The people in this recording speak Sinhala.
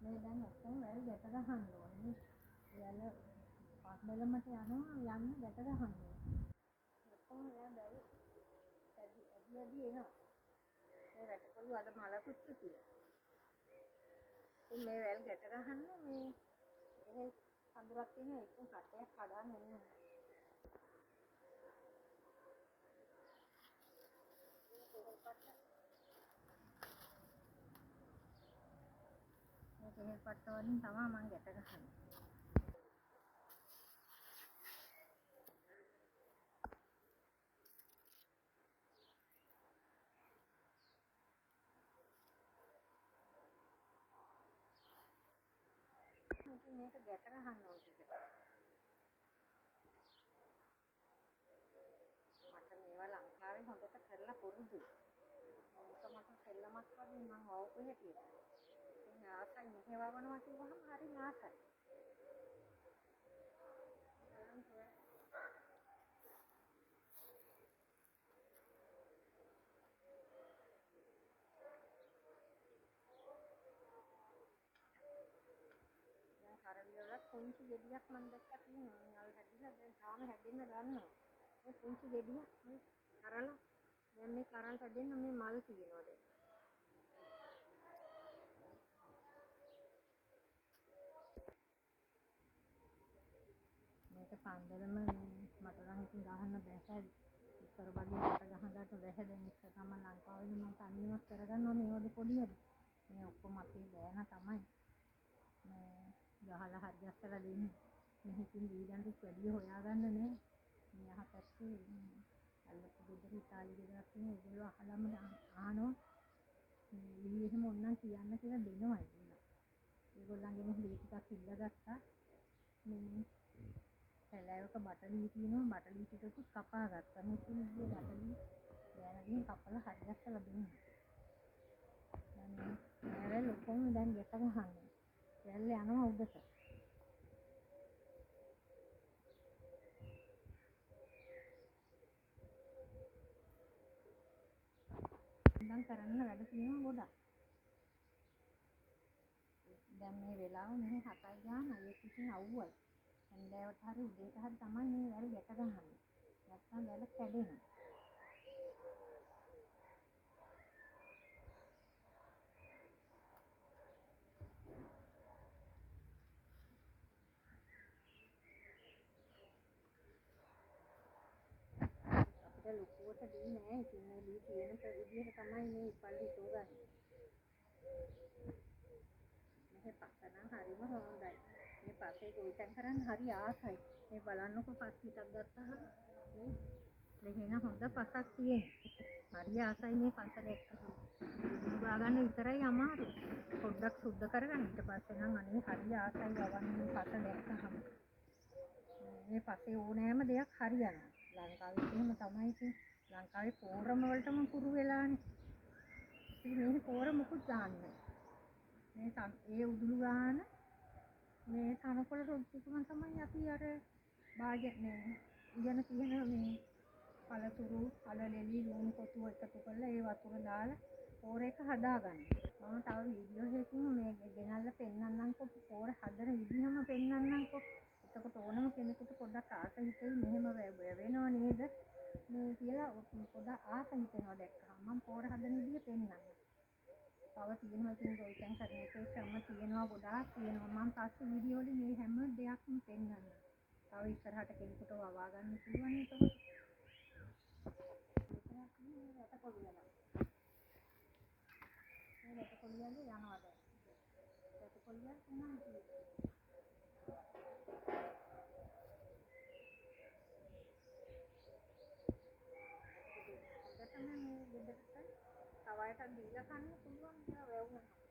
මේ දැන් ඔක්කොම වැල් ගැට ගහන්න ඕනේ. වැල් පස්බලමට යනවා යන්න ගැට ගහන්න ඕනේ. ඔක්කොම දැන් වැල් ඇදි එනවා. මේ වැටකොළු අද මලකුත් තිබුණා. මේ වැල් ගැට ගහන්න මේ එහෙ කඳුරක් තියෙන එක කටයක් කඩන්න එන්න. මේ කෙහෙල් පට්ට වලින් තමයි මම ගැට ගහන්නේ. මේක ගැට ගහන්න ඕනේ ටික. මට මේවා ලංකාවේ හොඳට කරලා පුරුදුයි. මේක මට සෙල්ලමක් වගේ මම වවපු හැටියට. ඉතින් ආසයි මෙහෙ වවනවා කිව්වහම හරි ආසයි. දැන් කරවිලක් පුංචි ගෙඩියක් මම දැක්කා තියෙනවා. අර හැදිලා දැන් තාම හැදෙන්න ගන්නවා. මේ පුංචි ගෙඩියක් මේ කරලා දැන් මේ කරල් හැදෙන්න මේ මල් තියෙනවා දැන්. මේක පන්දරම මට නම් ඉතින් ගහන්න බැහැ. ඉස්සර වගේ මට ගහන්නට බැහැ. දැන් ඉස්සර තමයි ලංකාවේ මම තනියම කරගන්නවා මේ වගේ පොඩියද. මේ ඔක්කොම අපේ බෑන තමයි. මේ ගහලා හරි ගැස්සලා දෙන්නේ. මෙහිකින් දීගන්ට වැඩි හොයාගන්න නෑ. මේ අහපැත්තේ අල්ලපු ගෙදර ඉතාලි ගෙදරක් තියෙන ඒගොල්ලෝ අහලම අහනවා. මේ එහෙම ඕනනම් කියන්න කියලා දෙනවා කියලා. ඒගොල්ලන්ගෙන් ලී ටිකක් ඉල්ලගත්තා. මේ සැලෑවක බටලී තියෙනවා බටලී ටිකකුත් කපා ගත්තා. මේ තුන්ගේ බටලී දැනගෙන කපලා හරි ගැස්සලා දුන්නා. දැන් වැල් ඔක්කොම දැන් ගැට ගහන්නේ. වැල් යනවා උඩට. දැන් කරන්න වැඩ තියෙනවා ගොඩක්. දැන් මේ වෙලාව මෙහි 7යි ගාන අය කිසිම අවුවයි. හන්දෑවට හරි උදේට හරි තමයි මේ වැල් ගැට ගහන්නේ. නැත්තම් වැල කැඩෙනවා. අපිට ලොකුවට දී නෑ. ඉතින් මේ දී තියෙන විදිහට තමයි මේ ඉපල්ලි තෝගන්නේ. මේ පස්ස නම් හරිම හොඳයි. මේ පස්සේ ගොවිතැන් කරන්න හරි ආසයි. මේ බලන්නකො පස් පිටක් ගත්තාම මේ ලෙහෙන හොඳ පසක් තියෙනවා. හරි ආසයි මේ පස්ස දැක්කම. උගා ගන්න විතරයි අමාරු. පොඩ්ඩක් සුද්ධ කරගන්න. ඊට පස්සේ නම් අනේ හරි ආසයි වවන්නේ පස්ස දැක්කම. මේ පස්සේ ඕනෑම දෙයක් හරියනවා. ලංකාවේ එහෙම තමයි ඉතින්. ලංකාවේ පෝරම වලටම පුරු වෙලානේ. ඉතින් මේ පෝර මුකුත් දාන්නේ මේ ඒ උදුළු ගාන මේ තනකොළ රොඩ්ඩුකම තමයි අපි අර භාජනයේ ඉගෙන තියෙන මේ පළතුරු අලලෙලි ලුණු කොටු එකතු කරලා ඒ වතුර දාලා පෝර එක හදාගන්න. මම තව වීඩියෝ එකකින් මේ ගෙනල්ලා පෙන්නන්නම්කො පෝර හදන විදිහම පෙන්නන්නම්කො. එතකොට ඕනම කෙනෙකුට පොඩ්ඩක් ආස හිතෙයි මෙහෙම වෙනව නේද මේ කියලා පොඩ්ඩක් ආස හිතෙනවා දැක්කම මම පෝර හදන විදිහ පෙන්නන්නම්. තව තියෙනවා ඉතින් ගොවිතැන් කරන එකේ ක්‍රම තියෙනවා ගොඩාක් තියෙනවා. මම පස්සේ වීඩියෝ වලින් මේ හැම දෙයක්ම පෙන්නන්නම්. තව ඉස්සරහට කෙනෙකුට වවා ගන්න පුළුවන් ඒක. මේ වැටකොළු යනවා. මේ වැටකොළු යනවා දැන්. වැටකොළු යනවා කියන්නේ. හොඳටම මේ ගෙදරට තව අයටත් දීලා කන්න පුළුවන් කියලා වැවුනා.